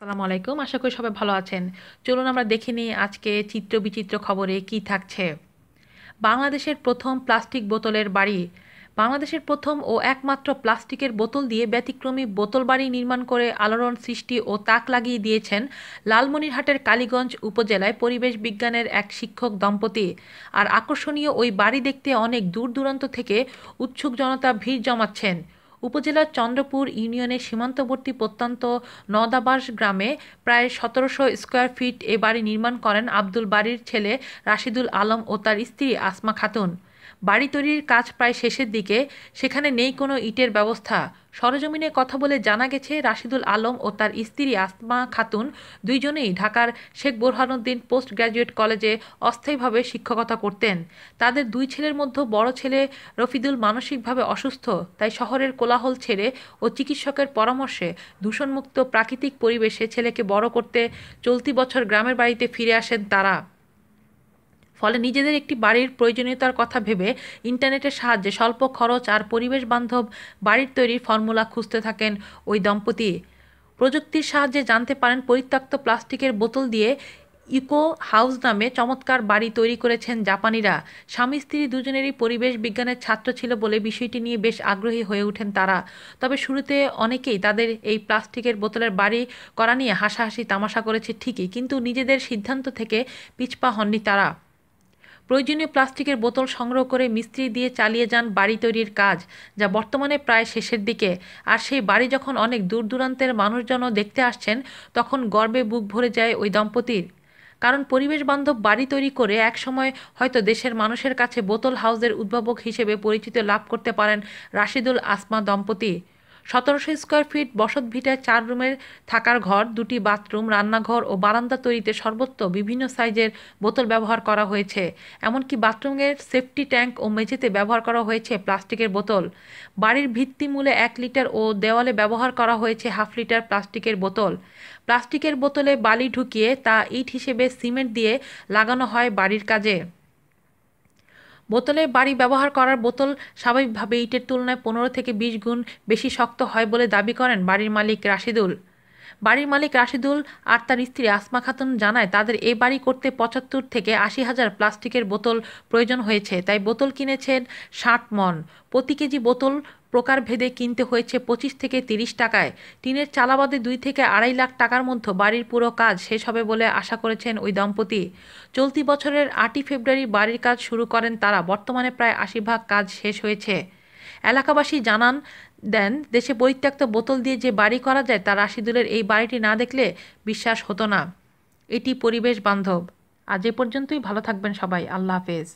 আসসালামু আলাইকুম। আশা করি সবাই ভালো আছেন। চলুন আমরা দেখে নিই আজকে চিত্র বিচিত্র খবরে কি থাকছে। বাংলাদেশের প্রথম প্লাস্টিক বোতলের বাড়ি। বাংলাদেশের প্রথম ও একমাত্র প্লাস্টিকের বোতল দিয়ে ব্যতিক্রমী বোতল বাড়ি নির্মাণ করে আলোড়ন সৃষ্টি ও তাক লাগিয়ে দিয়েছেন লালমনিরহাটের কালীগঞ্জ উপজেলায় পরিবেশ বিজ্ঞানের এক শিক্ষক দম্পতি। আর আকর্ষণীয় ওই বাড়ি দেখতে অনেক দূর দূরান্ত থেকে উৎসুক জনতা ভিড় জমাচ্ছেন। উপজেলার চন্দ্রপুর ইউনিয়নের সীমান্তবর্তী প্রত্যন্ত নদাবাস গ্রামে প্রায় ১৭০০ স্কয়ার ফিট এ বাড়ি নির্মাণ করেন আব্দুল বারীর ছেলে রাশিদুল আলম ও তার স্ত্রী আসমা খাতুন। বাড়ি তৈরির কাজ প্রায় শেষের দিকে, সেখানে নেই কোনো ইটের ব্যবস্থা। সরেজমিনে কথা বলে জানা গেছে, রাশিদুল আলম ও তার স্ত্রী আসমা খাতুন দুইজনেই ঢাকার শেখ বোরহানুদ্দিন পোস্ট গ্র্যাজুয়েট কলেজে অস্থায়ীভাবে শিক্ষকতা করতেন। তাদের দুই ছেলের মধ্যে বড় ছেলে রফিদুল মানসিকভাবে অসুস্থ, তাই শহরের কোলাহল ছেড়ে ও চিকিৎসকের পরামর্শে দূষণমুক্ত প্রাকৃতিক পরিবেশে ছেলেকে বড় করতে চলতি বছর গ্রামের বাড়িতে ফিরে আসেন তারা। ফলে নিজেদের একটি বাড়ির প্রয়োজনীয়তার কথা ভেবে ইন্টারনেটের সাহায্যে স্বল্প খরচ আর পরিবেশ বান্ধব বাড়ির তৈরির ফর্মুলা খুঁজতে থাকেন ওই দম্পতি। প্রযুক্তির সাহায্যে জানতে পারেন পরিত্যক্ত প্লাস্টিকের বোতল দিয়ে ইকো হাউস নামে চমৎকার বাড়ি তৈরি করেছেন জাপানিরা। স্বামী স্ত্রী দুজনেরই পরিবেশ বিজ্ঞানের ছাত্র ছিল বলে বিষয়টি নিয়ে বেশ আগ্রহী হয়ে ওঠেন তারা। তবে শুরুতে অনেকেই তাদের এই প্লাস্টিকের বোতলের বাড়ি করা নিয়ে হাসাহাসি তামাশা করেছে ঠিকই, কিন্তু নিজেদের সিদ্ধান্ত থেকে পিছপা হননি তারা। প্রয়োজনীয় প্লাস্টিকের বোতল সংগ্রহ করে মিস্ত্রি দিয়ে চালিয়ে যান বাড়ি তৈরির কাজ, যা বর্তমানে প্রায় শেষের দিকে। আর সেই বাড়ি যখন অনেক দূর দূরান্তের মানুষজনও দেখতে আসছেন, তখন গর্বে বুক ভরে যায় ওই দম্পতির। কারণ পরিবেশ বান্ধব বাড়ি তৈরি করে একসময় হয়তো দেশের মানুষের কাছে বোতল হাউসের উদ্ভাবক হিসেবে পরিচিতি লাভ করতে পারেন রাশিদুল আসমা দম্পতি। ১৭০০ স্কয়ার ফিট বসতভিটায় ৪ রুমের থাকার ঘর, ২টি বাথরুম, রান্নাঘর ও বারান্দা তৈরিতে সর্বত্র বিভিন্ন সাইজের বোতল ব্যবহার করা হয়েছে। এমনকি বাথরুমের সেফটি ট্যাঙ্ক ও মেঝেতে ব্যবহার করা হয়েছে প্লাস্টিকের বোতল। বাড়ির ভিত্তিমূলে ১ লিটার ও দেওয়ালে ব্যবহার করা হয়েছে হাফ লিটার প্লাস্টিকের বোতল। প্লাস্টিকের বোতলে বালি ঢুকিয়ে তা ইট হিসেবে সিমেন্ট দিয়ে লাগানো হয় বাড়ির কাজে। বোতলে বাড়ি ব্যবহার করার বোতল স্বাভাবিকভাবে ইটের তুলনায় ১৫ থেকে ২০ গুণ বেশি শক্ত হয় বলে দাবি করেন বাড়ির মালিক রাশিদুল। বাড়ির মালিক রাশিদুল আর তার স্ত্রী আসমা খাতুন জানায়, তাদের এ বাড়ি করতে ৭৫ থেকে ৮০ হাজার প্লাস্টিকের বোতল প্রয়োজন হয়েছে, তাই বোতল কিনেছেন ৬০ মণ। প্রতি কেজি বোতল প্রকারভেদে কিনতে হয়েছে ২৫ থেকে ৩০ টাকায়। টিনের চালাবাদে ২ থেকে ২.৫ লাখ টাকার মধ্যে বাড়ির পুরো কাজ শেষ হবে বলে আশা করেছেন ওই দম্পতি। চলতি বছরের ৮ই ফেব্রুয়ারি বাড়ির কাজ শুরু করেন তারা। বর্তমানে প্রায় ৮০% কাজ শেষ হয়েছে। এলাকাবাসী জানান দেন, দেশে পরিত্যক্ত বোতল দিয়ে যে বাড়ি করা যায় তা রাশিদুলের এই বাড়িটি না দেখলে বিশ্বাস হতো না। এটি পরিবেশ বান্ধব। আজ এ পর্যন্তই। ভালো থাকবেন সবাই। আল্লাহ হাফেজ।